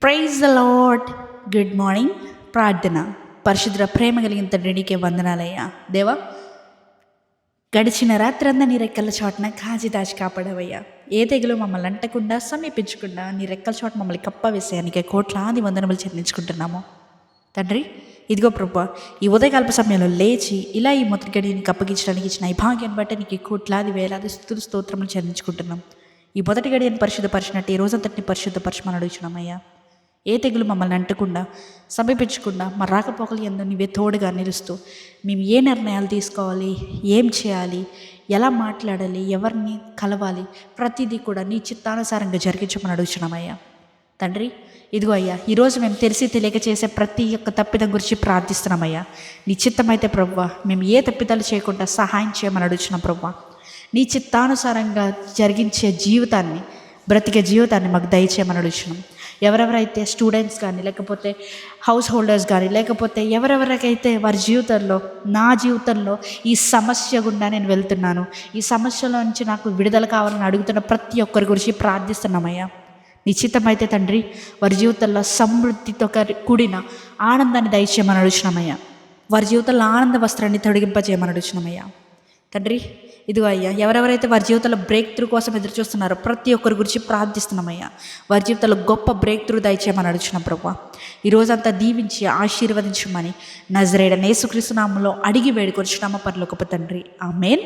Praise the lord. Good morning. ప్రార్థన. పరిశుద్ర ప్రేమ కలిగిన తండ్రికి వందనాలయ్యా. దేవా, గడిచిన రాత్రంతా నీ రెక్కల చోటన కాచి దాచి కాపాడవయ్యా. ఏ తెగులు మమ్మల్ని అంటకుండా సమీపించకుండా నీ రెక్కల చోట మమ్మల్ని కప్పవేసేయానికి కోట్లాది వందనములు చెల్లించుకుంటున్నాము తండ్రి. ఇదిగో ప్రభా, ఈ ఉదయకాల్ప సమయంలో లేచి ఇలా ఈ మొదటి గడిని అప్పగించడానికి ఇచ్చిన ఈ భాగ్యాన్ని బట్టి నీకు కోట్లాది వేలాది స్తుతులు స్తోత్రములు చెల్లించుకుంటున్నాం. ఈ మొదటి గడియని పరిశుద్ధపరిచినట్టు ఈ రోజంతటిని పరిశుద్ధపరచమని అడుగుచున్నామయ్యా. ఏ తెగులు మమ్మల్ని అంటకుండా సమీపించకుండా మా రాకపోకలు ఎందు నీవే తోడుగా నిలుస్తూ మేము ఏ నిర్ణయాలు తీసుకోవాలి, ఏం చేయాలి, ఎలా మాట్లాడాలి, ఎవరిని కలవాలి, ప్రతిదీ కూడా నీ చిత్తానుసారంగా జరిగించమని అడుగుచున్నామయ్యా. తండ్రి, ఇదిగో అయ్యా, ఈరోజు మేము తెలిసి తెలియక చేసే ప్రతి ఒక్క తప్పిదం గురించి ప్రార్థిస్తున్నామయ్యా. నీ చిత్తమైతే ప్రభువా, మేము ఏ తప్పిదాలు చేయకుండా సహాయం చేయమని అడుగుచున్నాం ప్రభువా. నీ చిత్తానుసారంగా జరిగించే జీవితాన్ని, బ్రతికే జీవితాన్ని మాకు దయచేయమని అడుగుచున్నాం. ఎవరెవరైతే స్టూడెంట్స్ కానీ, లేకపోతే హౌస్ హోల్డర్స్ కానీ, లేకపోతే ఎవరెవరికైతే వారి జీవితంలో, నా జీవితంలో ఈ సమస్య గుండా నేను వెళ్తున్నాను, ఈ సమస్యలో నుంచి నాకు విడుదల కావాలని అడుగుతున్న ప్రతి ఒక్కరి గురించి ప్రార్థిస్తున్నామయ్యా. నిశ్చితమైతే తండ్రి, వారి జీవితంలో సమృద్ధితో కూడిన ఆనందాన్ని దయచేయమని అడుగుచున్నామయ్యా. వారి జీవితంలో ఆనంద వస్త్రాన్ని తొడిగింపజేయమని అడుగుచున్నామయ్యా. తండ్రి, ఇదిగో అయ్యా, ఎవరెవరైతే వారి జీవితంలో బ్రేక్ త్రూ కోసం ఎదురు చూస్తున్నారో ప్రతి ఒక్కరి గురించి ప్రార్థిస్తున్నామయ్యా. వారి జీవితంలో గొప్ప బ్రేక్ త్రూ దయచేయమని అడుగుచున్నాం ప్రభువా. ఈరోజంతా దీవించి ఆశీర్వదించమని నజరేయుడైన యేసుక్రీస్తు నామములో అడిగి వేడుకొనుచున్నాము పరలోకపు తండ్రి. ఆమేన్.